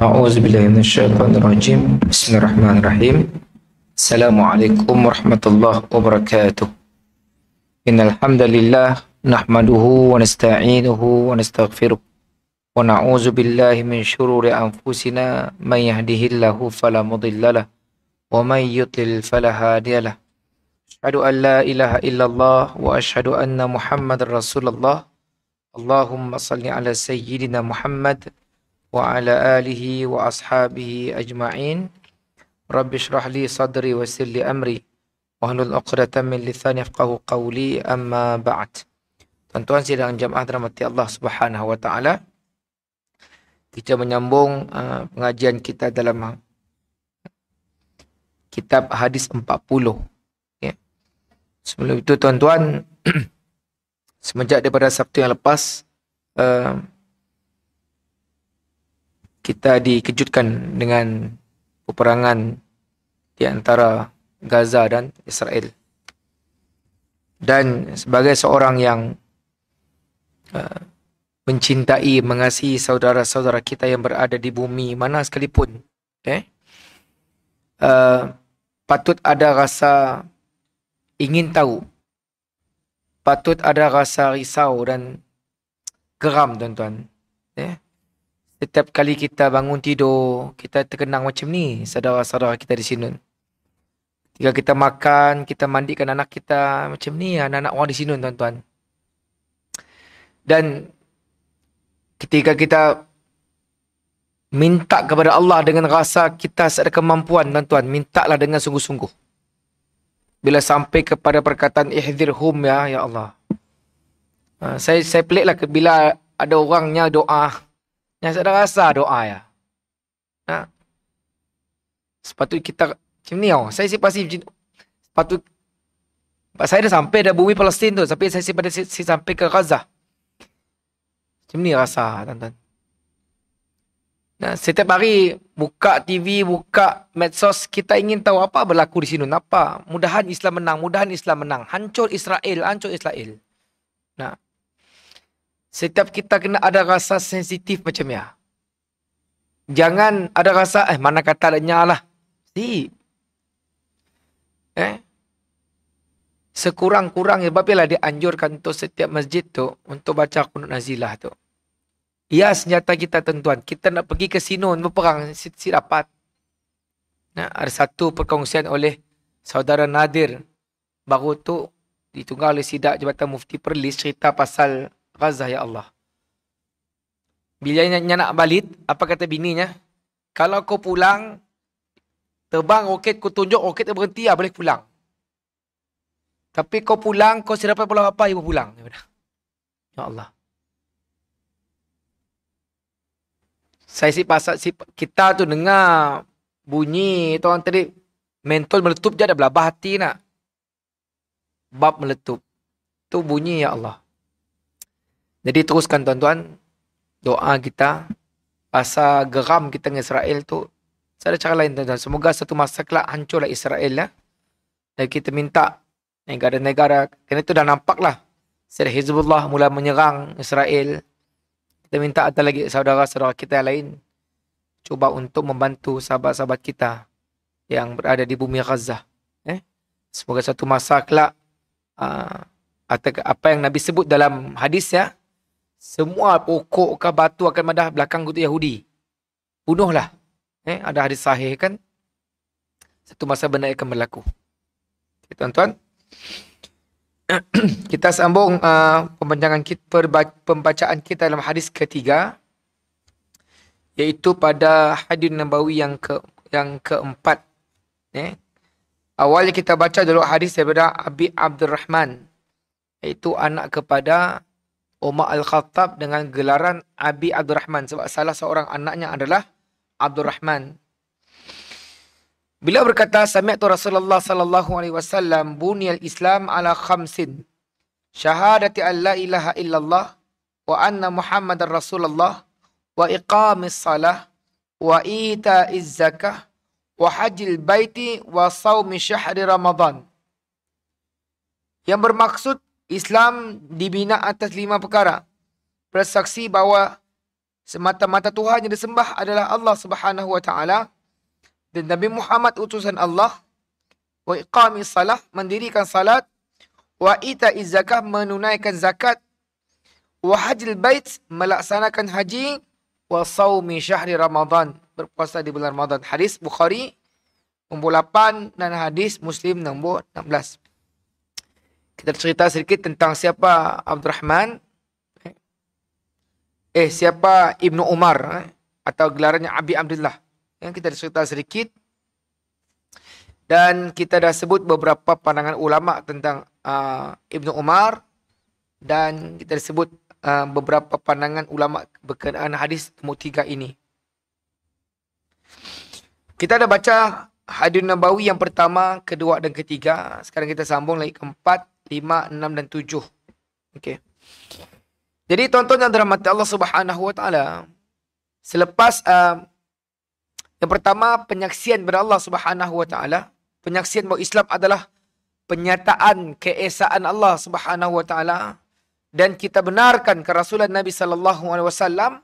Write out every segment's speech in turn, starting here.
A'udzubillahi minasyaitonirrajim. Bismillahirrahmanirrahim. Assalamualaikum warahmatullahi wabarakatuh. Innal hamdalillah nahmaduhu wa nasta'inuhu wa nastaghfiruh wa na'udzu billahi min syururi anfusina may yahdihillahu fala mudhillalah wa may yudlil fala hadiyalah. Asyhadu an la ilaha illallah wa asyhadu anna Muhammadar Rasulullah. Allahumma salli ala sayyidina Muhammad wa ala alihi wa ashabihi ajma'in. Rabbi syrah li sadri wa yassir li amri wahlul 'uqdatam min lisani yafqahu qawli, amma ba'd. Tuan-tuan sidang jamaah dirahmati Allah Subhanahu wa taala. Kita menyambung pengajian kita dalam kitab hadis 40. Ya. Sebelum itu tuan-tuan, semenjak daripada Sabtu yang lepas kita dikejutkan dengan peperangan di antara Gaza dan Israel. Dan sebagai seorang yang mencintai, mengasihi saudara-saudara kita yang berada di bumi mana sekalipun, patut ada rasa ingin tahu, patut ada rasa risau dan geram, tuan-tuan. Setiap kali kita bangun tidur, kita terkenang macam ni, saudara-saudara kita di sini. Ketika kita makan, kita mandikan anak kita, macam ni anak-anak orang di sini, tuan-tuan. Dan ketika kita minta kepada Allah dengan rasa kita seada kemampuan, tuan-tuan, mintalah dengan sungguh-sungguh. Bila sampai kepada perkataan ihdzirhum, ya Allah. Saya peliklah bila ada orangnya doa yang saya rasa doa ya. Sepatutnya kita macam ni. Saya pasti sepatutnya. Saya dah sampai dah bumi Palestin tu. Tapi saya sampai ke Gaza. Macam ni rasa, tuan-tuan. Setiap hari buka TV, buka medsos, kita ingin tahu apa berlaku di sini. Apa? Mudahan Islam menang. Mudahan Islam menang. Hancur Israel. Hancur Israel. Setiap kita kena ada rasa sensitif macam ya. Jangan ada rasa, mana kata adanya lah. Sekurang-kurangnya, babilah dianjurkan untuk setiap masjid tu, untuk baca qunut nazilah tu. Ya, senjata kita, tuan-tuan. Kita nak pergi ke Sinun, berperang, si dapat. Ada satu perkongsian oleh saudara Nadir. Baru tu, ditunggal oleh Sidak Jabatan Mufti Perlis, cerita pasal Gaza, ya Allah. Bila dia nak balik, apa kata bininya? Kalau kau pulang, terbang roket, kau tunjuk roket, dia berhenti, boleh pulang. Tapi kau pulang, kau sudah dapat pulang apa, ibu pulang. Ya Allah. Kita tu dengar bunyi tu orang tadi, mentol meletup je dah belabah hati nak. Bab meletup. Tu bunyi ya Allah. Jadi teruskan tuan-tuan, doa kita, pasal geram kita dengan Israel tu, ada cara lain tuan-tuan. Semoga satu masa kelak hancurlah Israel lah. Dan kita minta negara-negara, kerana itu dah nampak lah. Setelah Hizbullah mula menyerang Israel, kita minta ada lagi saudara-saudara kita yang lain, cuba untuk membantu sahabat-sahabat kita yang berada di bumi Gaza. Semoga satu masa kelak, apa yang Nabi sebut dalam hadis ya, semua pokok ke batu akan madah belakang kutu Yahudi. Bunuhlah. Ada hadis sahih kan? Satu masa benda akan berlaku. Okay, tuan-tuan. Kita sambung pembacaan kita dalam hadis ketiga, iaitu pada hadis Nabawi yang keempat. Awalnya kita baca dulu hadis daripada Abi Abdurrahman, iaitu anak kepada Umar Al-Khattab dengan gelaran Abi Abdurrahman, sebab salah seorang anaknya adalah Abdurrahman. Beliau berkata, sami'tu Rasulullah sallallahu alaihi wasallam buniyal Islam ala khamsin. Syahadati an la ilaha illallah wa anna Muhammadar Rasulullah wa iqamis salah wa ita'iz zakah wa hajjil baiti wa saumi syahri Ramadan. Yang bermaksud Islam dibina atas 5 perkara. Bersaksi bahawa semata-mata Tuhan yang disembah adalah Allah Subhanahu wa taala dan Nabi Muhammad utusan Allah, wa iqamis salah, mendirikan salat, wa ita'iz zakah, menunaikan zakat, wa hajjil bait, melaksanakan haji, wa saumi syahri Ramadan, berpuasa di bulan Ramadan. Hadis Bukhari nombor 8 dan hadis Muslim nombor 16. Kita cerita sedikit tentang siapa Abdurrahman. Siapa Ibnu Umar, atau gelarannya Abi Abdullah. Kita dah cerita sedikit. Dan kita dah sebut beberapa pandangan ulama tentang Ibnu Umar. Dan kita dah sebut beberapa pandangan ulama berkenaan hadis nombor 3 ini. Kita dah baca hadis Nabawi yang pertama, kedua dan ketiga. Sekarang kita sambung lagi keempat, 5, 6 dan 7. Okey. Jadi tuan-tuan yang dirahmati Allah Subhanahu wa taala, selepas yang pertama, penyaksian kepada Allah Subhanahu wa taala. Penyaksian bahawa Islam adalah penyataan keesaan Allah Subhanahu wa taala, dan kita benarkan kerasulan Nabi sallallahu alaihi wasallam.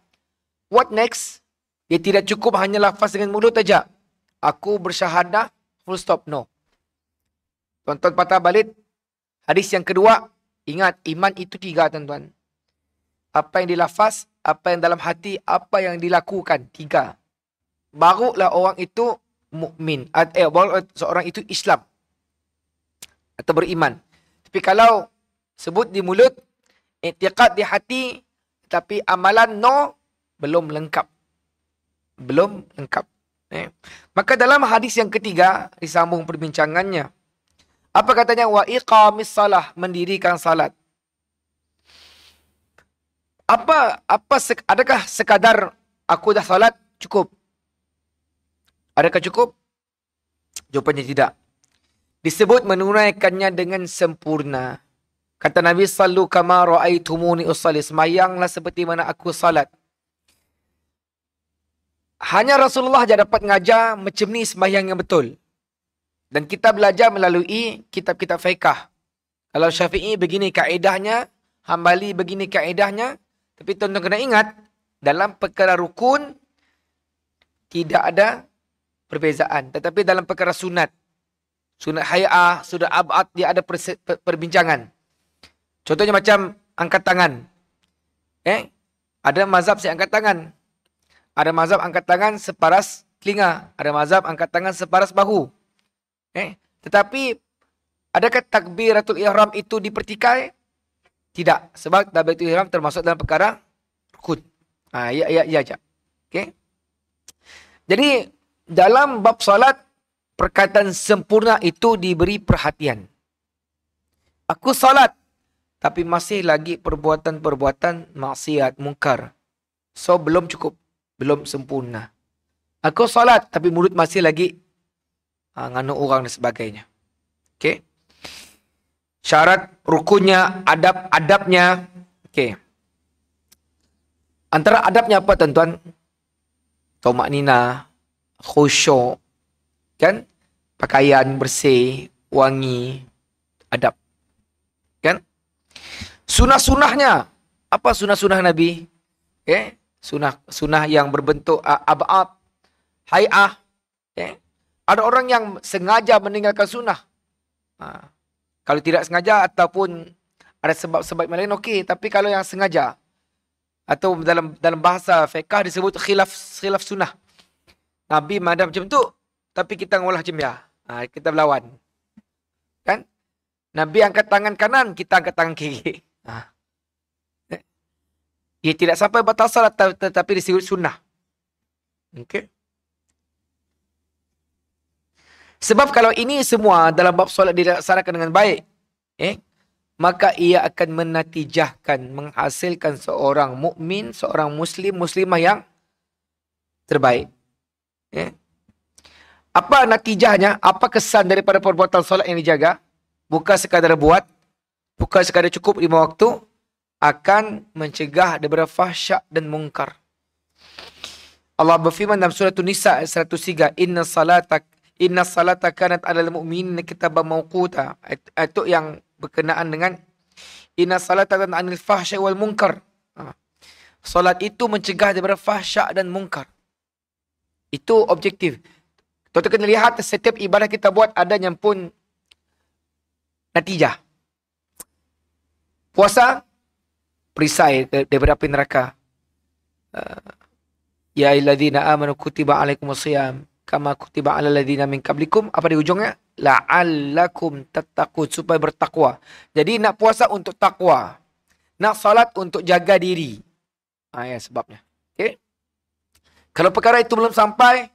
What next? Dia tidak cukup hanya lafaz dengan mulut saja. Aku bersyahadah, full stop, no. Tuan-tuan patah balik hadis yang kedua. Ingat, iman itu 3 tuan-tuan. Apa yang dilafaz, apa yang dalam hati, apa yang dilakukan, 3. Barulah orang itu mukmin, baru seorang itu Islam atau beriman. Tapi kalau sebut di mulut, i'tiqad di hati, tapi amalan no, belum lengkap. Belum lengkap. Maka dalam hadis yang ketiga, disambung perbincangannya. Apa katanya? Wa iqamis salah, mendirikan salat. Adakah sekadar aku dah salat cukup? Adakah cukup? Jawapannya tidak. Disebut menunaikannya dengan sempurna. Kata Nabi, sallu kama ra'aitumuni usalli, semayanglah seperti mana aku salat. Hanya Rasulullah saja dapat mengajar macam ni semayang yang betul. Dan kita belajar melalui kitab-kitab fiqh. Kalau Syafi'i begini kaedahnya, Hambali begini kaedahnya. Tapi tuan-tuan kena ingat, dalam perkara rukun tidak ada perbezaan. Tetapi dalam perkara sunat hay'ah, sunat ab'ad, dia ada perbincangan. Contohnya macam angkat tangan. Ada mazhab si angkat tangan. Ada mazhab angkat tangan separas telinga. Ada mazhab angkat tangan separas bahu. Tetapi adakah takbiratul ihram itu dipertikai? Tidak. Sebab takbiratul ihram termasuk dalam perkara rukun. Ya aja. Okey. Jadi dalam bab salat, perkataan sempurna itu diberi perhatian. Aku salat, tapi masih lagi perbuatan-perbuatan maksiat, mungkar. So, belum cukup. Belum sempurna. Aku salat, tapi mulut masih lagi nganu orang dan sebagainya. Okay. Syarat rukunnya, adab-adabnya. Okay. Antara adabnya apa, tuan-tuan? Tomak nina, khusyuk, kan? Pakaian bersih, wangi, adab. Kan? Sunah-sunahnya. Apa sunah-sunah Nabi? Okay? Sunah yang berbentuk ab'ab, hay'ah. Okay? Ada orang yang sengaja meninggalkan sunah. Kalau tidak sengaja ataupun ada sebab-sebab yang lain, okey. Tapi kalau yang sengaja, atau dalam bahasa fiqh disebut khilaf sunnah. Nabi madam macam tu, tapi kita ngolah macam ya. Kita berlawan. Kan? Nabi angkat tangan kanan, kita angkat tangan kiri. Ia tidak sampai batas salat, tetapi disebut sunnah. Okey. Sebab kalau ini semua dalam bab solat dilaksanakan dengan baik, maka ia akan menatijahkan, menghasilkan seorang mukmin, seorang muslimah yang terbaik. Apa natijahnya? Apa kesan daripada perbuatan solat yang dijaga? Bukan sekadar buat, bukan sekadar cukup 5 waktu, akan mencegah daripada fahsyak dan mungkar. Allah berfirman dalam surah An-Nisa ayat 103, Inna salata kanat 'alal mu'minina kitaban mawquta. Itu yang berkenaan dengan inna salata tanha 'anil fahsya'i wal munkar. Salat itu mencegah daripada fahsyak dan munkar. Itu objektif. Kita kena lihat setiap ibadah kita buat ada yang pun natijah. Puasa perisai daripada api neraka. Ya ayyuhalladzina amanu kutiba 'alaikumusiyam kama kutiba 'alal ladzina min qablikum. Apa di ujungnya? La'allakum tattaqun, supaya bertakwa. Jadi nak puasa untuk takwa. Nak salat untuk jaga diri. Ya sebabnya. Okay? Kalau perkara itu belum sampai,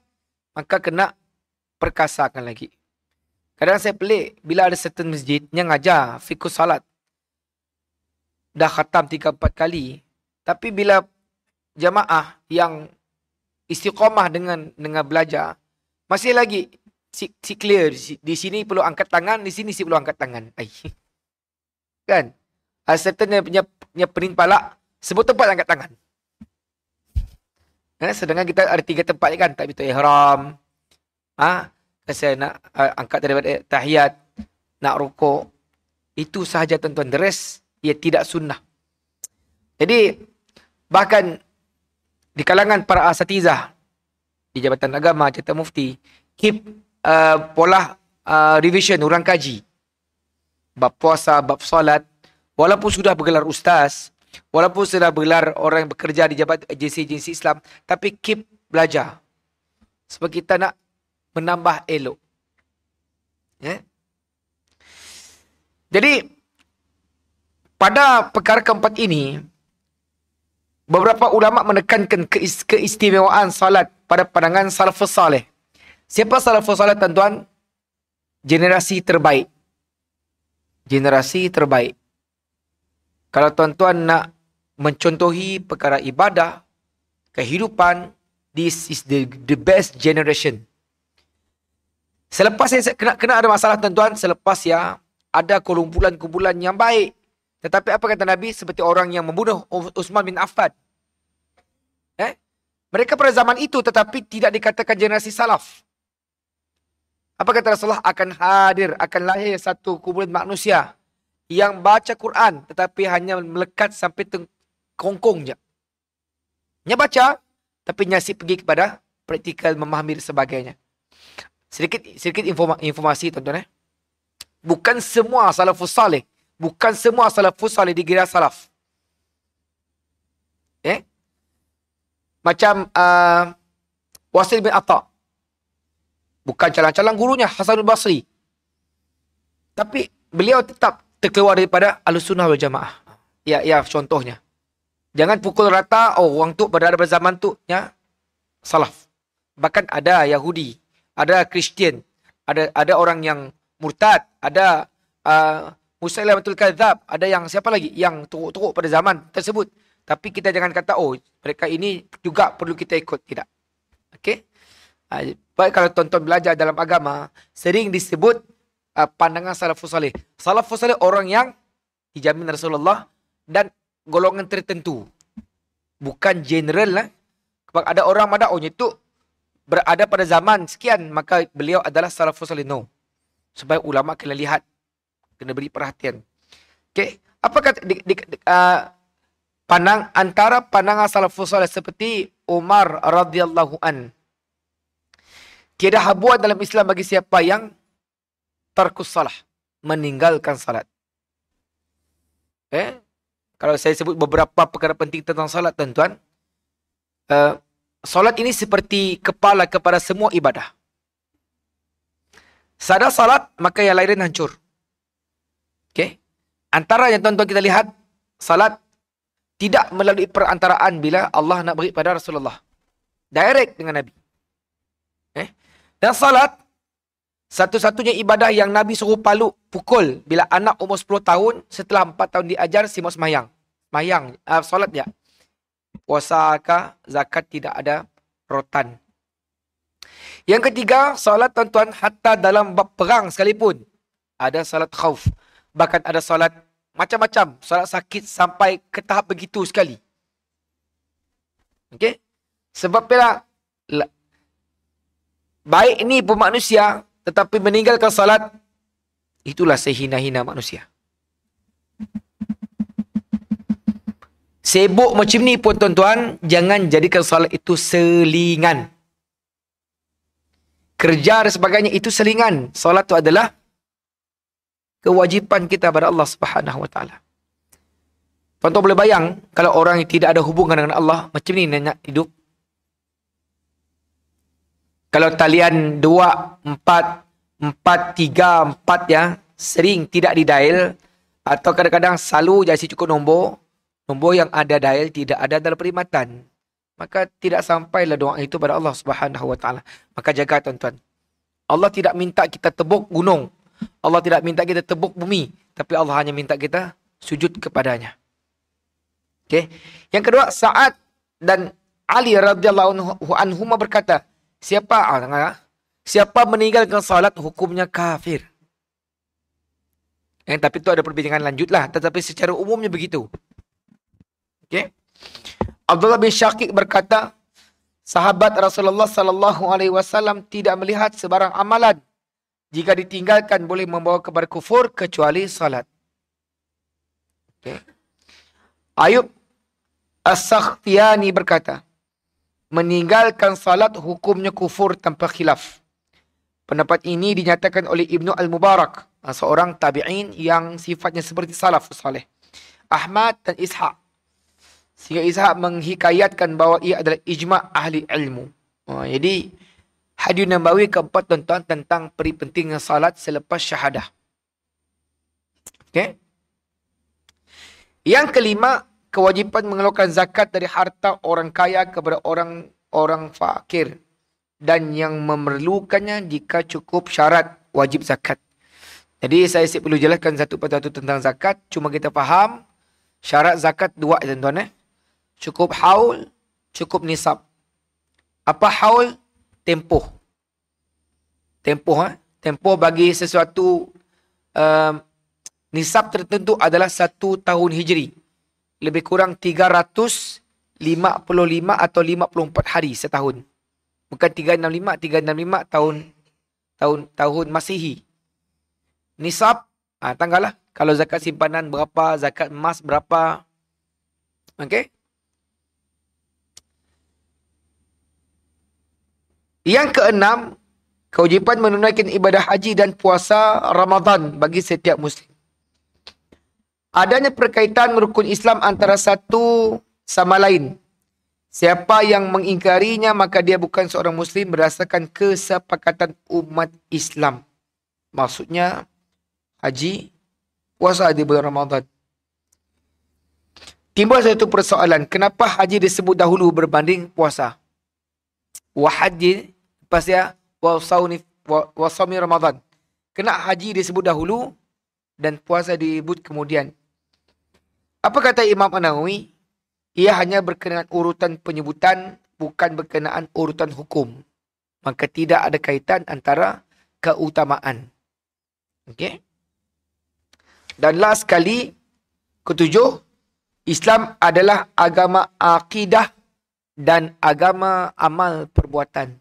maka kena perkasakan lagi. Kadang saya pelik bila ada certain masjid yang ajar fiqh salat. Dah khatam 3-4 kali. Tapi bila jamaah yang istiqamah dengan belajar, masih lagi si clear. Di sini perlu angkat tangan, di sini perlu angkat tangan. Kan? Certain punya pening palak, sebut tempat angkat tangan. Sedangkan kita ada 3 tempat kan, tak betul ihram. Saya nak angkat daripada tahiyat, nak rukuk. Itu sahaja tuan-tuan. The rest, ia tidak sunnah. Jadi, bahkan di kalangan para asatizah, di Jabatan Agama, Jabatan Mufti, keep pola revision, urang kaji. Bab puasa, bab solat, walaupun sudah bergelar ustaz, walaupun sudah bergelar orang yang bekerja di agensi Islam, tapi keep belajar. Sebab kita nak menambah elok. Jadi, pada perkara keempat ini, beberapa ulama menekankan keistimewaan salat pada pandangan salafus saleh. Siapa salafus saleh, tuan-tuan? Generasi terbaik. Generasi terbaik. Kalau tuan-tuan nak mencontohi perkara ibadah, kehidupan, this is the best generation. Selepas saya kena ada masalah, tuan-tuan, selepas ya ada kumpulan-kumpulan yang baik. Tetapi apa kata Nabi? Seperti orang yang membunuh Utsman bin Affan. Mereka pada zaman itu tetapi tidak dikatakan generasi salaf. Apa kata Rasulullah? Akan hadir, akan lahir satu kumpulan manusia yang baca Quran tetapi hanya melekat sampai kongkong je. Nya baca tapi nyasip pergi kepada praktikal, memahami dan sebagainya. Sedikit informasi, tuan-tuan. Bukan semua salafus saleh, bukan semua salafus saleh dikira salaf. Macam Wasil bin Atta. Bukan calon-calon gurunya Hasanul Basri. Tapi beliau tetap terkeluar daripada Ahlussunnah wal Jamaah. Ya, contohnya. Jangan pukul rata, orang tu berada pada zaman tu, ya, salaf. Bahkan ada Yahudi, ada Kristian, ada orang yang murtad, ada Musailamatul Kadzab, ada yang siapa lagi yang teruk-teruk pada zaman tersebut. Tapi kita jangan kata, oh mereka ini juga perlu kita ikut. Tidak. Okey. Baik, kalau tuan-tuan belajar dalam agama, sering disebut pandangan salafus salih. Salafus salih orang yang dijamin Rasulullah dan golongan tertentu. Bukan general lah. Sebab ada orang mada'unya itu berada pada zaman sekian, maka beliau adalah salafus salih. No. Supaya ulama kena lihat, kena beri perhatian. Okey, apa kata antara pandangan salafus salih seperti Umar radhiyallahu an. Tiada habuan dalam Islam bagi siapa yang tarkus salah, meninggalkan salat. Kalau saya sebut beberapa perkara penting tentang salat, tuan-tuan, salat ini seperti kepala kepada semua ibadah. Sadar salat, maka yang lain hancur. Okey. Antara yang tuan-tuan kita lihat, salat tidak melalui perantaraan bila Allah nak beri pada Rasulullah. Direct dengan Nabi. Dan salat, satu-satunya ibadah yang Nabi suruh pukul bila anak umur 10 tahun, setelah 4 tahun diajar, semua semayang. Salat ya. Puasa kah, zakat tidak ada rotan. Yang ketiga, salat tuan-tuan, hatta dalam bab perang sekalipun, ada salat khauf. Bahkan ada salat macam-macam, salat sakit sampai ke tahap begitu sekali. Okey? Sebab bila baik ni pun manusia, tetapi meninggalkan salat, itulah sehina-hina manusia. Sibuk macam ni pun tuan-tuan, jangan jadikan salat itu selingan. Kerja dan sebagainya itu selingan. Salat itu adalah kewajipan kita pada Allah Subhanahu Wa Taala. Tuan-tuan boleh bayang, kalau orang yang tidak ada hubungan dengan Allah, macam ni nak hidup. Kalau talian 2, 4, 3, 4 ya, sering tidak didial, atau kadang-kadang selalu jadi cukup nombor yang ada dial tidak ada dalam perkhidmatan, maka tidak sampailah doa itu pada Allah Subhanahu Wa Taala. Maka jaga tuan-tuan. Allah tidak minta kita tebuk gunung. Allah tidak minta kita tebuk bumi, tapi Allah hanya minta kita sujud kepadanya. Okey. Yang kedua, Sa'ad dan Ali radhiyallahu anhuma berkata, siapa meninggalkan salat hukumnya kafir. Tapi itu ada perbincangan lanjutlah, tetapi secara umumnya begitu. Okey. Abdullah bin Syaqiq berkata, sahabat Rasulullah sallallahu alaihi wasallam tidak melihat sebarang amalan jika ditinggalkan boleh membawa kepada kufur kecuali salat. Okay. Ayub As-Sakhtiyani berkata, meninggalkan salat hukumnya kufur tanpa khilaf. Pendapat ini dinyatakan oleh Ibnu Al-Mubarak, seorang tabi'in yang sifatnya seperti salafus salih. Ahmad dan Ishaq. Sehingga Ishaq menghikayatkan bahawa ia adalah ijma' ahli ilmu. Jadi, hadis Nabawi keempat tuan-tuan tentang pentingnya salat selepas syahadah. Okay. Yang kelima, kewajipan mengeluarkan zakat dari harta orang kaya kepada orang fakir dan yang memerlukannya jika cukup syarat wajib zakat. Jadi saya perlu jelaskan satu persatu tentang zakat. Cuma kita faham syarat zakat dua tuan-tuan. Cukup haul, cukup nisab. Apa haul? Tempoh. Tempoh bagi sesuatu nisab tertentu adalah 1 tahun Hijri. Lebih kurang 355 atau 54 hari setahun. Bukan 365 tahun Masihi. Nisab, tanggallah. Kalau zakat simpanan berapa, zakat emas berapa. Okey. Yang keenam, kewajipan menunaikan ibadah haji dan puasa Ramadan bagi setiap Muslim. Adanya perkaitan rukun Islam antara satu sama lain. Siapa yang mengingkarinya maka dia bukan seorang Muslim berdasarkan kesepakatan umat Islam. Maksudnya haji, puasa di bulan Ramadan. Timbul satu persoalan, kenapa haji disebut dahulu berbanding puasa? Haji lepas dia wa sawmi Ramadan. Kenapa haji disebut dahulu dan puasa diribut kemudian. Apa kata Imam An-Nawawi? Ia hanya berkenaan urutan penyebutan, bukan berkenaan urutan hukum. Maka tidak ada kaitan antara keutamaan. Okey. Dan last sekali, ketujuh, Islam adalah agama akidah dan agama amal perbuatan.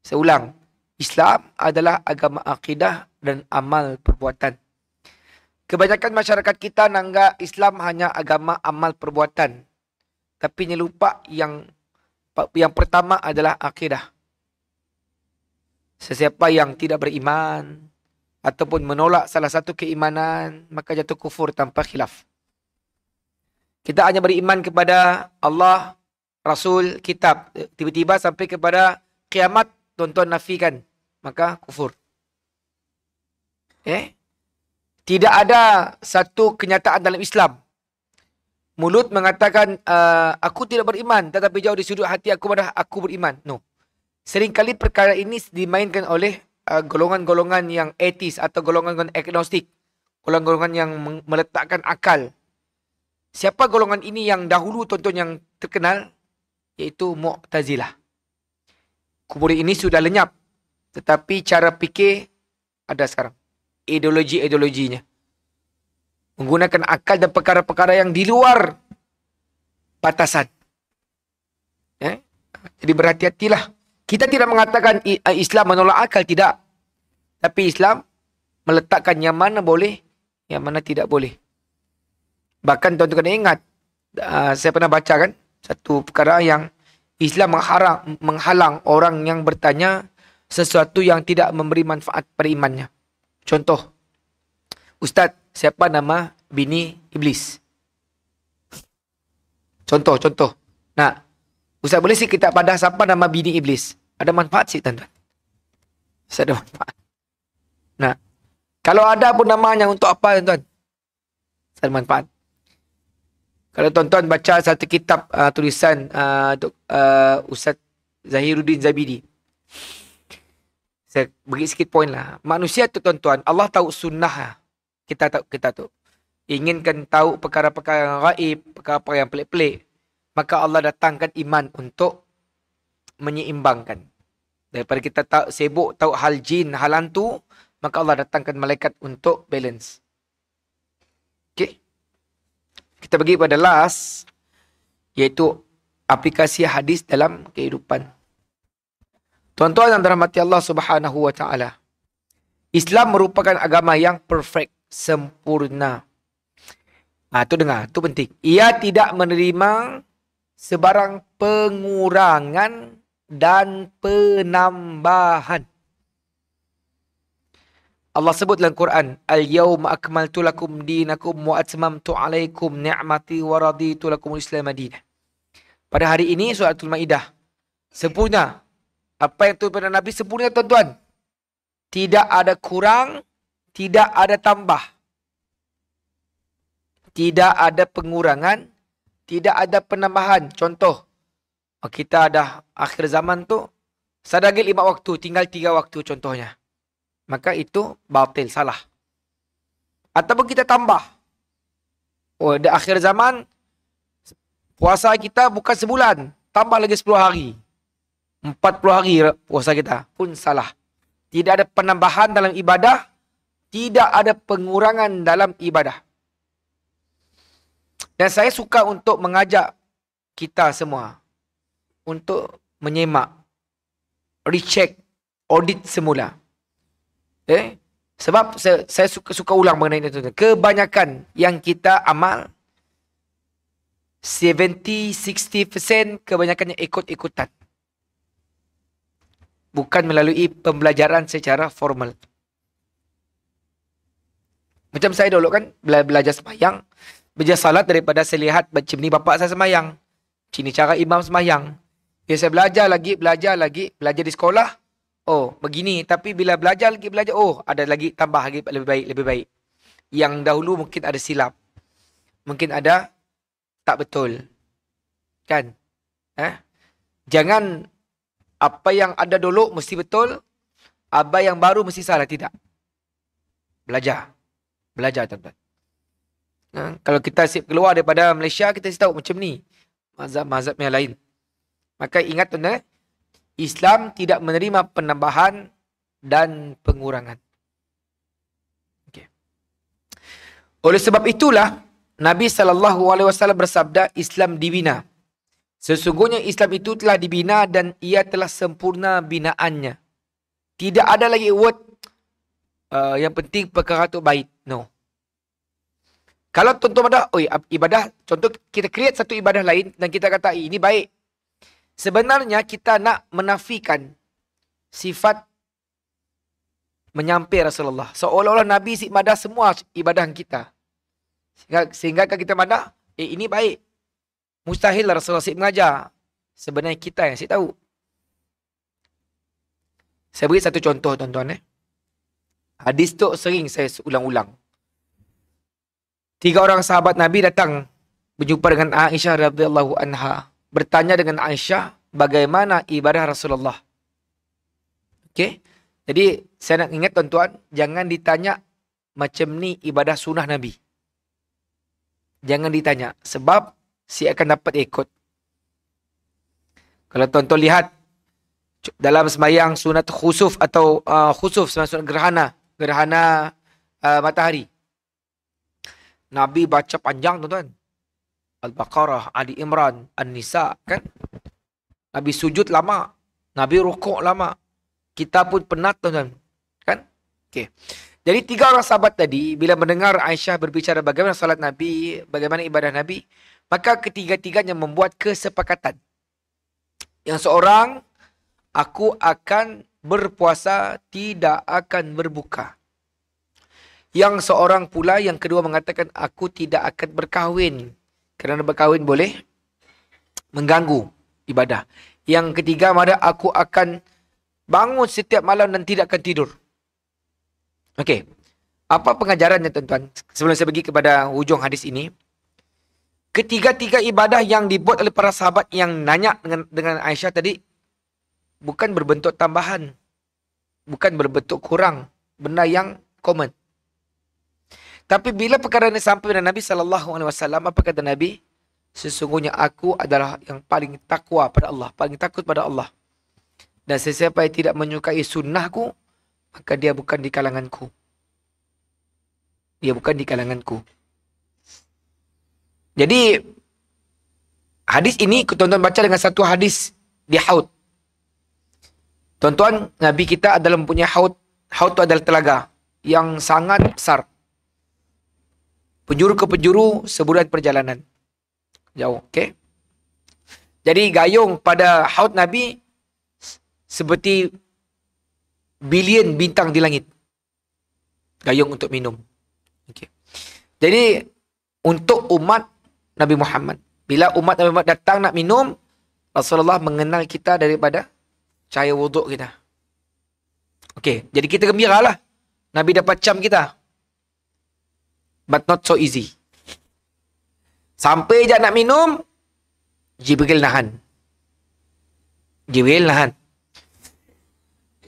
Saya ulang, Islam adalah agama akidah dan amal perbuatan. Kebanyakan masyarakat kita nanggap Islam hanya agama amal perbuatan. Tapi dia lupa yang pertama adalah akidah. Sesiapa yang tidak beriman ataupun menolak salah satu keimanan, maka jatuh kufur tanpa khilaf. Kita hanya beriman kepada Allah, Rasul, kitab. Tiba-tiba sampai kepada kiamat, tuan-tuan nafikan, maka kufur. Tidak ada satu kenyataan dalam Islam. Mulut mengatakan, aku tidak beriman, tetapi jauh di sudut hati aku pada aku beriman. No. Seringkali perkara ini dimainkan oleh golongan-golongan yang ateis atau golongan-golongan agnostik. Golongan-golongan yang meletakkan akal. Siapa golongan ini yang dahulu tuan-tuan yang terkenal? Iaitu Mu'tazilah. Kemudian ini sudah lenyap. Tetapi cara fikir ada sekarang. Ideologi-ideologinya. Menggunakan akal dan perkara-perkara yang di luar batasan. Jadi berhati-hatilah. Kita tidak mengatakan Islam menolak akal, tidak. Tapi Islam meletakkan yang mana boleh, yang mana tidak boleh. Bahkan tuan-tuan kena ingat, saya pernah baca kan, satu perkara yang Islam menghalang orang yang bertanya sesuatu yang tidak memberi manfaat pada imannya. Contoh, Ustaz, siapa nama bini iblis? Contoh. Nah, Ustaz boleh sih kita pada siapa nama bini iblis? Ada manfaat sih tuan-tuan. Ada manfaat. Nah, kalau ada pun namanya untuk apa tuan-tuan? Ada manfaat. Kalau tuan-tuan baca satu kitab tulisan Ustaz Zahiruddin Zabidi. Saya bagi sikit poin lah. Manusia tu tuan-tuan, Allah tahu sunnah. Kita tahu. Inginkan tahu perkara-perkara yang gaib, perkara-perkara yang pelik-pelik. Maka Allah datangkan iman untuk menyeimbangkan. Daripada kita sibuk tahu hal jin, hal hantu, maka Allah datangkan malaikat untuk balance. Okey. Kita pergi pada last, iaitu aplikasi hadis dalam kehidupan. Tuan-tuan yang dirahmati Allah Subhanahu wa taala. Islam merupakan agama yang perfect, sempurna. Tu dengar, tu penting. Ia tidak menerima sebarang pengurangan dan penambahan. Allah sebut dalam Quran, Al-yawma akmaltu lakum dinakum wa atmamtu alaikum ni'mati wa raditu lakum al-Islam madinah. Pada hari ini suratul Maidah sempurna. Apa yang turun pada Nabi sempurna tuan-tuan. Tidak ada kurang, tidak ada tambah. Tidak ada pengurangan, tidak ada penambahan. Contoh, kita ada akhir zaman tu, sadagi 5 waktu, tinggal 3 waktu contohnya. Maka itu batil, salah. Ataupun kita tambah. Di akhir zaman, puasa kita bukan sebulan, tambah lagi 10 hari. 40 hari puasa kita, pun salah. Tidak ada penambahan dalam ibadah, tidak ada pengurangan dalam ibadah. Dan saya suka untuk mengajak kita semua untuk menyemak, recheck, audit semula. Sebab saya suka ulang mengenai itu. Kebanyakan yang kita amal 70-60% kebanyakannya ikut-ikutan. Bukan melalui pembelajaran secara formal. Macam saya dulu kan belajar sembahyang, belajar salat daripada saya lihat macam ni bapak saya sembahyang. Sini cara imam sembahyang. Biar saya belajar lagi di sekolah. Oh, begini. Tapi bila belajar, oh, ada lagi tambah lagi lebih baik. Yang dahulu mungkin ada silap. Mungkin ada tak betul. Kan? Jangan apa yang ada dulu mesti betul, apa yang baru mesti salah, tidak. Belajar. Belajar tuan-tuan. Kalau kita keluar daripada Malaysia, kita tahu macam ni. Mazhab-mazhab yang lain. Maka ingat tuan-tuan, Islam tidak menerima penambahan dan pengurangan. Okay. Oleh sebab itulah, Nabi SAW bersabda, Islam dibina. Sesungguhnya Islam itu telah dibina dan ia telah sempurna binaannya. Tidak ada lagi word yang penting perkara tu baik. No. Kalau tuan-tuan ada ibadah, contoh kita create satu ibadah lain dan kita kata ini baik. Sebenarnya kita nak menafikan sifat menyampai Rasulullah. Seolah-olah Nabi madah semua ibadah kita. Sehingga kita madah, ini baik. Mustahil Rasulullah mengajar. Sebenarnya kita yang tahu. Saya beri satu contoh tuan-tuan. Hadis tu sering saya ulang-ulang. 3 orang sahabat Nabi datang berjumpa dengan Aisyah radhiyallahu anha. Bertanya dengan Aisyah bagaimana ibadah Rasulullah. Okey. Jadi saya nak ingat tuan-tuan, jangan ditanya macam ni ibadah sunnah Nabi. Jangan ditanya. Sebab si akan dapat ikut. Kalau tuan-tuan lihat dalam sembahyang sunat khusuf atau khusuf, sunat gerhana matahari. Nabi baca panjang tuan-tuan. Al-Baqarah, Ali Imran, An-Nisa kan. Nabi sujud lama. Nabi rukuk lama. Kita pun penat tuan-tuan. Kan? Okey. Jadi 3 orang sahabat tadi bila mendengar Aisyah berbicara bagaimana salat Nabi, bagaimana ibadah Nabi, maka ketiga-tiganya membuat kesepakatan. Yang seorang, aku akan berpuasa, tidak akan berbuka. Yang seorang pula, yang kedua mengatakan, aku tidak akan berkahwin. Kerana berkahwin boleh mengganggu ibadah. Yang ketiga, aku akan bangun setiap malam dan tidak akan tidur. Okey. Apa pengajarannya tuan-tuan? Sebelum saya pergi kepada hujung hadis ini. Ketiga-tiga ibadah yang dibuat oleh para sahabat yang nanya dengan Aisyah tadi bukan berbentuk tambahan. Bukan berbentuk kurang. Benda yang common. Tapi bila perkara ini sampai kepada Nabi SAW, apa kata Nabi? Sesungguhnya aku adalah yang paling takwa pada Allah. Paling takut pada Allah. Dan sesiapa yang tidak menyukai sunnahku, maka dia bukan di kalanganku. Dia bukan di kalanganku. Jadi, hadis ini, tuan-tuan baca dengan satu hadis di Haud. Tuan-tuan, Nabi kita adalah mempunyai Haud. Haud itu adalah telaga yang sangat besar. Penjuru ke penjuru sebulan perjalanan. Jauh, okey? Jadi, gayung pada Haud Nabi seperti bilion bintang di langit. Gayung untuk minum. Okay. Jadi, untuk umat Nabi Muhammad. Bila umat Nabi Muhammad datang nak minum, Rasulullah mengenal kita daripada cahaya wuduk kita. Okey, jadi kita gembiralah. Nabi dapat cam kita. But not so easy. Sampai je nak minum, Jibril nahan. Jibril nahan.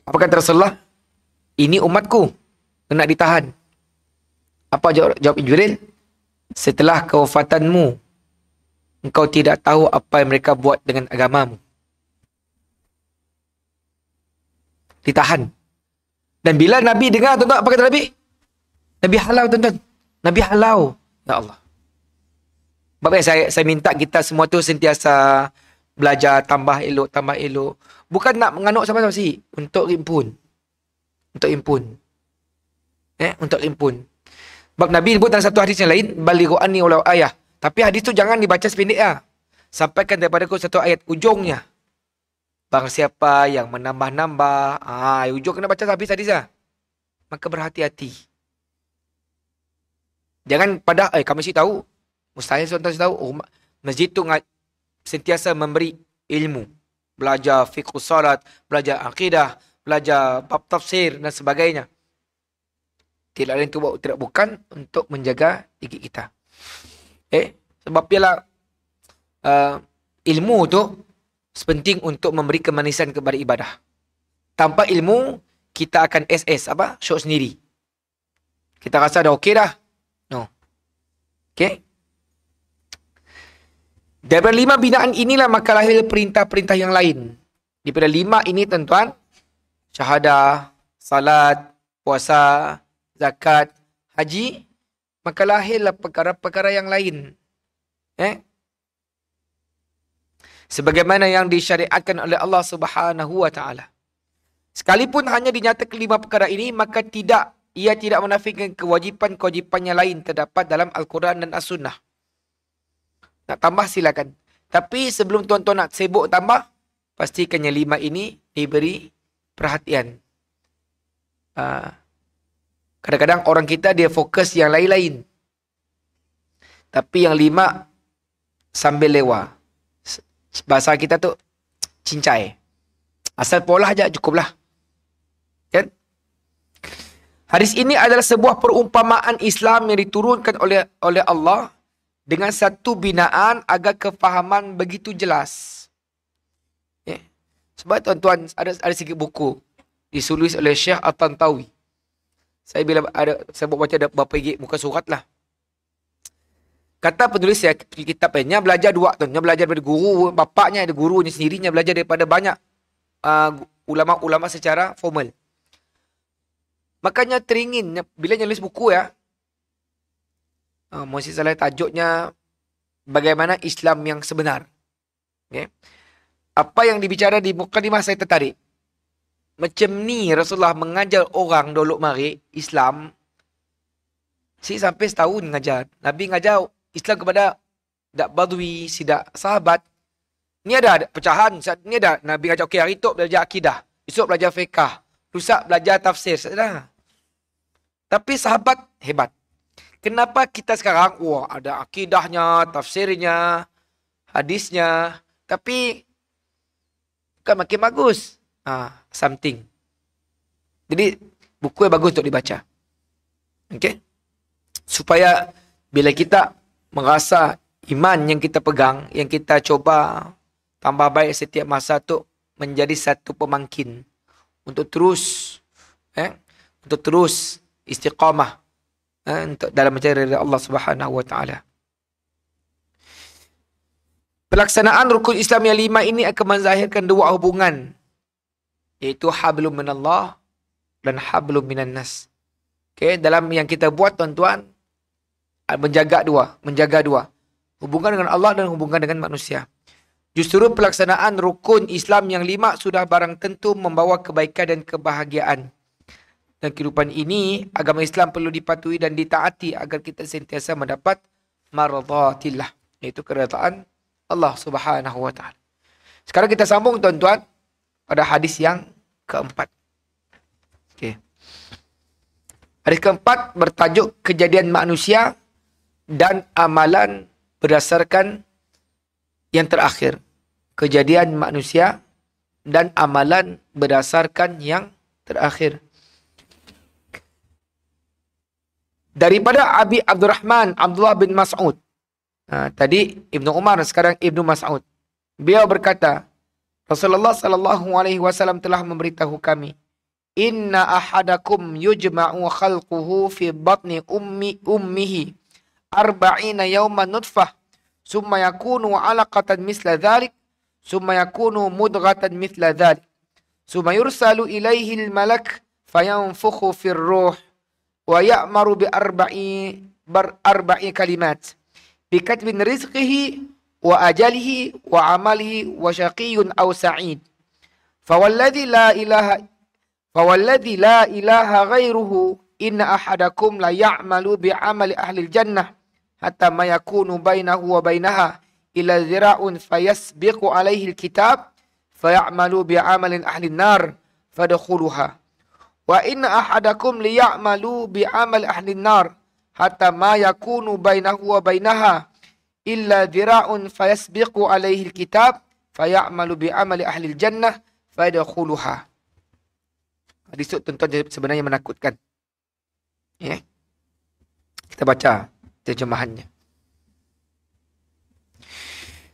Apa kata Rasulullah? Ini umatku. Nak ditahan. Apa jawab Jibril? Setelah kewafatanmu, engkau tidak tahu apa yang mereka buat dengan agamamu. Ditahan. Dan bila Nabi dengar, tuan-tuan, apa kata Nabi? Nabi halau, tuan-tuan. Nabi halau. Ya Allah. Sebab saya minta kita semua tu sentiasa belajar, tambah elok, tambah elok. Bukan nak menganuk sama-sama si. Untuk impun. Untuk impun. Untuk impun. Sebab Nabi sebut dalam satu hadis yang lain, balighu anni walau ayah. Tapi hadis tu jangan dibaca sependek lah. Sampaikan daripada aku satu ayat ujungnya. Barang siapa yang menambah-nambah, ujung kena baca habis hadis lah. Maka berhati-hati. Jangan pada, kami sih tahu. Mustahil tuan-tuan tahu. Masjid tu sentiasa memberi ilmu. Belajar fiqh salat, belajar akidah, belajar bab tafsir dan sebagainya. Tidak lain tu tidak bukan untuk menjaga gigi kita. Sebab ialah ilmu tu penting untuk memberi kemanisan kepada ibadah. Tanpa ilmu kita akan SS syok sendiri. Kita rasa dah okey dah. Okey. Daripada 5 binaan inilah maka lahir perintah-perintah yang lain. Daripada 5 ini tuan-tuan, syahadah, salat, puasa, zakat, haji, maka lahirlah perkara-perkara yang lain. Sebagaimana yang disyariatkan oleh Allah Subhanahu wa taala. Sekalipun hanya dinyatakan 5 perkara ini, maka ia tidak menafikan kewajipan-kewajipan yang lain terdapat dalam Al-Quran dan As-Sunnah. Nak tambah silakan. Tapi sebelum tuan-tuan nak sibuk tambah, pastikan yang 5 ini diberi perhatian. Kadang-kadang orang kita dia fokus yang lain-lain. Tapi yang 5 sambil lewat. Bahasa kita tu cincai. Asal pola aja cukuplah. Kan? Hadis ini adalah sebuah perumpamaan Islam yang diturunkan oleh Allah dengan satu binaan agar kefahaman begitu jelas. Sebab tuan-tuan ada sikit buku ditulis oleh Syekh At-Tantawi. Saya baca ada berapa muka surat lah. Kata penulis kitabnya belajar dua tu. Dia belajar daripada guru bapaknya, ada gurunya sendirinya, belajar daripada banyak ulama-ulama secara formal. Makanya teringin bila nulis buku ya, masih salah tajuknya bagaimana Islam yang sebenar. Okay. Apa yang dibicara di mukadimah saya tertarik. Macam ni Rasulullah mengajar orang dulu mari Islam. Sampai setahun ngajar. Nabi ngajar Islam kepada dak badui, sidak sahabat. Ni ada pecahan. Ni ada Nabi ngajar okey hari tu belajar akidah, esok belajar fiqh, lusa belajar tafsir. Sudah. Tapi sahabat hebat. Kenapa kita sekarang ada akidahnya, tafsirnya, hadisnya, tapi bukan makin bagus. Something. Jadi buku yang bagus untuk dibaca. Okey? Supaya bila kita merasa iman yang kita pegang, yang kita coba tambah baik setiap masa tu menjadi satu pemangkin untuk terus istiqamah untuk dalam mencari ridha Allah Subhanahu wa taala. Pelaksanaan rukun Islam yang 5 ini akan menzahirkan 2 hubungan, iaitu hablum minallah dan hablum minan nas. Okey, dalam yang kita buat tuan-tuan, menjaga dua. Hubungan dengan Allah dan hubungan dengan manusia. Justru pelaksanaan rukun Islam yang 5 sudah barang tentu membawa kebaikan dan kebahagiaan. Dan kehidupan ini, agama Islam perlu dipatuhi dan ditaati agar kita sentiasa mendapat maradhatillah, iaitu keredaan Allah Subhanahu wa taala. Sekarang kita sambung tuan-tuan pada hadis yang keempat. Okey. Hadis keempat bertajuk kejadian manusia dan amalan berdasarkan yang terakhir. Kejadian manusia dan amalan berdasarkan yang terakhir. Daripada Abi Abdurrahman Abdullah bin Mas'ud. Tadi Ibnu Umar, sekarang Ibnu Mas'ud. Beliau berkata, Rasulullah sallallahu alaihi wasallam telah memberitahu kami, inna ahadakum yujma'u khalquhu fi batni ummihi arba'ina yawman nutfah summa yakunu 'alaqatan misla dhalik summa yakunu mudghatan mithla dhalik summa yursalu ilaihi al-malak fayanfukhu fi ar-ruh wa ya'maru bi arba'i kalimat bi katbin rizqihi wa ajalihi wa amalihi wa syaqiyyun aw sa'id fawalladhi la ilaha ghairuhu inna ahadakum la ya'malu bi amali ahli al-jannah hatta ma yakunu bainahu wa bainaha ila zira'un fayasbiqu alaihi al-kitab fayamalu bi amalin ahli an-nar fadkhuluha wa inna ahadakum liya'malu bi amal ahli an-nar hatta ma yakunu bainahu wa bainaha illa zira'un fayasbiqu alaihi al-kitab fayamalu bi amali ahli al-jannah fadkhuluha. Hadis itu tentu sebenarnya menakutkan. Ya. Kita baca terjemahannya.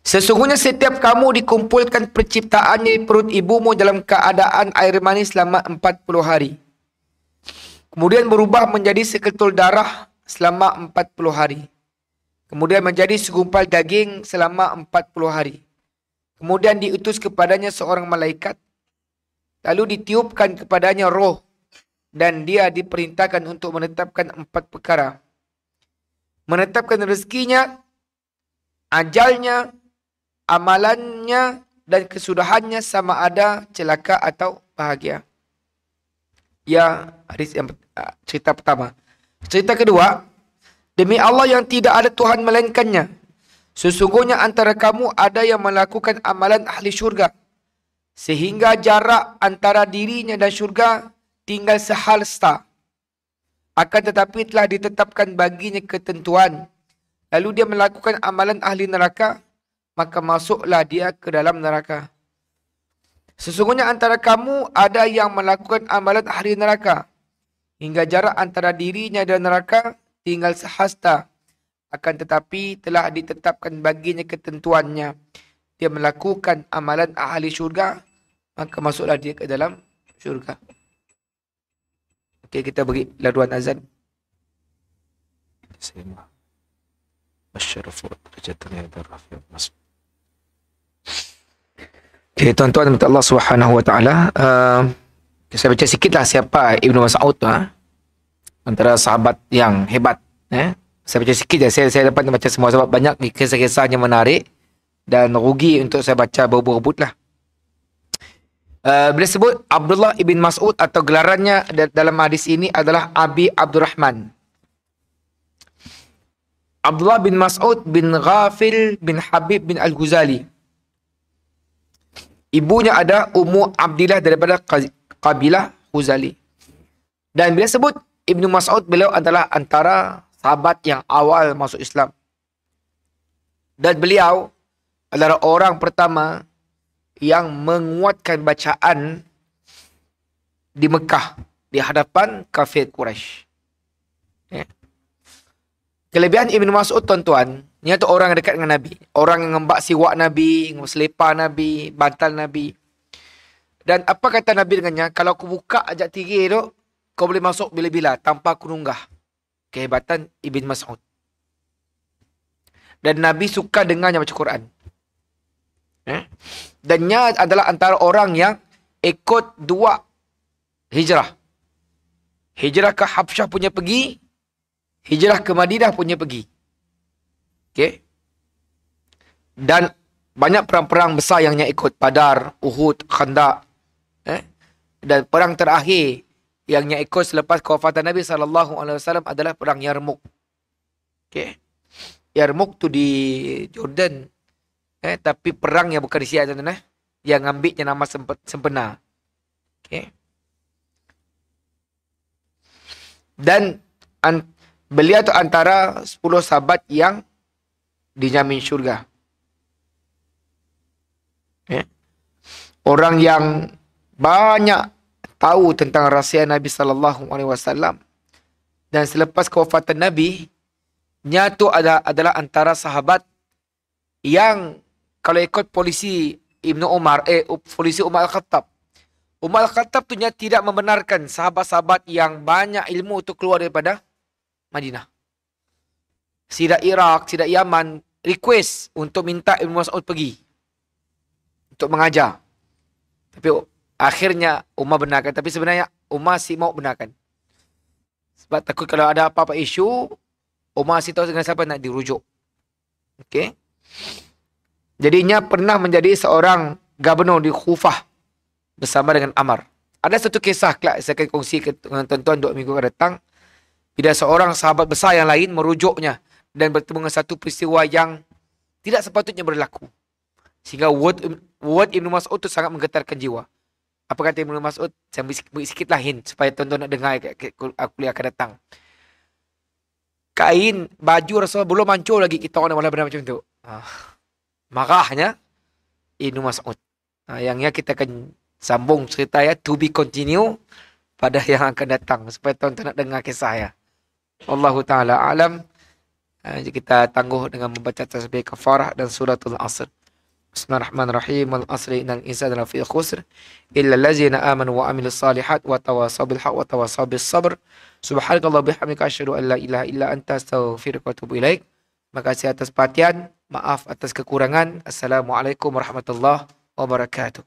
Sesungguhnya setiap kamu dikumpulkan perciptaannya di perut ibumu dalam keadaan air mani selama 40 hari. Kemudian berubah menjadi seketul darah selama 40 hari. Kemudian menjadi segumpal daging selama 40 hari. Kemudian diutus kepadanya seorang malaikat. Lalu ditiupkan kepadanya roh. Dan dia diperintahkan untuk menetapkan 4 perkara. Menetapkan rezekinya, ajalnya, amalannya, dan kesudahannya sama ada celaka atau bahagia. Ya, hadis yang cerita pertama. Cerita kedua, demi Allah yang tidak ada Tuhan melainkannya, sesungguhnya antara kamu ada yang melakukan amalan ahli syurga, sehingga jarak antara dirinya dan syurga tinggal sehalsta. Akan tetapi telah ditetapkan baginya ketentuan. Lalu dia melakukan amalan ahli neraka, maka masuklah dia ke dalam neraka. Sesungguhnya antara kamu ada yang melakukan amalan ahli neraka, hingga jarak antara dirinya dan neraka tinggal sehasta. Akan tetapi telah ditetapkan baginya ketentuannya. Dia melakukan amalan ahli syurga, maka masuklah dia ke dalam syurga. Okey, kita beri laluan azan. Okey, tuan-tuan minta Allah Subhanahu Wa Taala, saya baca sikitlah siapa Ibnu Mas'ud tu, antara sahabat yang hebat. Saya baca sikit je. Saya dapat baca semua sebab banyak kisah-kisahnya menarik dan rugi untuk saya baca berebut-rebut lah. Bila sebut Abdullah ibn Mas'ud atau gelarannya dalam hadis ini adalah Abi Abdurrahman. Abdullah bin Mas'ud bin Ghafil bin Habib bin Al-Ghazali. Ibunya ada Ummu Abdillah daripada kabilah Ghazali. Dan bila sebut Ibnu Mas'ud, beliau adalah antara sahabat yang awal masuk Islam. Dan beliau adalah orang pertama yang menguatkan bacaan di Mekah di hadapan kafir Quraisy. Kelebihan Ibnu Mas'ud, tuan-tuan, dia tu orang yang dekat dengan Nabi. Orang yang ngembak siwak Nabi, selipar Nabi, bantal Nabi. Dan apa kata Nabi dengannya? Kalau aku buka ajak tirai tu, kau boleh masuk bila-bila tanpa aku nunggah. Kehebatan Ibnu Mas'ud. Dan Nabi suka dengarnya baca Quran. Dan dia adalah antara orang yang ikut 2 hijrah. Hijrah ke Habsyah punya pergi, hijrah ke Madinah punya pergi. Okey. Dan banyak perang-perang besar yang dia ikut. Badar, Uhud, Khandaq. Dan perang terakhir yang dia ikut selepas kewafatan Nabi SAW adalah perang Yarmouk. Okey. Yarmouk tu di Jordan. Tapi perang yang bukan di Syria, tuan-tuan. Yang ambilnya nama sempena. Okey. Dan beliau tu antara 10 sahabat yang dijamin syurga. Orang yang banyak tahu tentang rahsia Nabi SAW. Dan selepas kewafatan Nabi, nya tu adalah antara sahabat yang kalau ikut polisi Ibnu Umar, polisi Umar Al-Khattab. Umar Al-Khattab tu nya tidak membenarkan sahabat-sahabat yang banyak ilmu tu keluar daripada Madinah. Sidak Iraq, sidak Yaman request untuk minta Ibnu Mas'ud pergi untuk mengajar. Tapi akhirnya Umar benarkan. Tapi sebenarnya Umar si mau benarkan. Sebab takut kalau ada apa-apa isu, Umar si tahu dengan siapa nak dirujuk. Okey. Jadinya pernah menjadi seorang gubernur di Kufah bersama dengan Amr. Ada satu kisah kelak saya akan kongsi dengan tuan-tuan 2 minggu akan datang. Bila seorang sahabat besar yang lain merujuknya dan bertemu dengan satu peristiwa yang tidak sepatutnya berlaku. Sehingga word Ibnu Mas'ud itu sangat menggetarkan jiwa. Apa kata Ibnu Mas'ud? Saya beri sikit lah hint supaya tuan-tuan nak dengar kuliah akan datang. Kain baju Rasulullah belum hancur lagi kita orang nak benar macam tu. Marahnya Ibnu Mas'ud. Yang kita akan sambung cerita ya, to be continue pada yang akan datang supaya tuan-tuan nak dengar kisah ya. Allahu Ta'ala alam. Kita tangguh dengan membaca tasbih kafarah dan suratul asr. Bismillahirrahmanirrahim. Wal asri innal insana lafi khusr illa allazina amanu wa amilus salihat wa tawasaw bil haqq wa tawasaw bis sabr. Subhanakallah bihamdika asyhadu an la ilaha illa anta astaghfiruka wa atubu ilaik. Terima kasih atas perhatian. Maaf atas kekurangan. Assalamualaikum warahmatullahi wabarakatuh.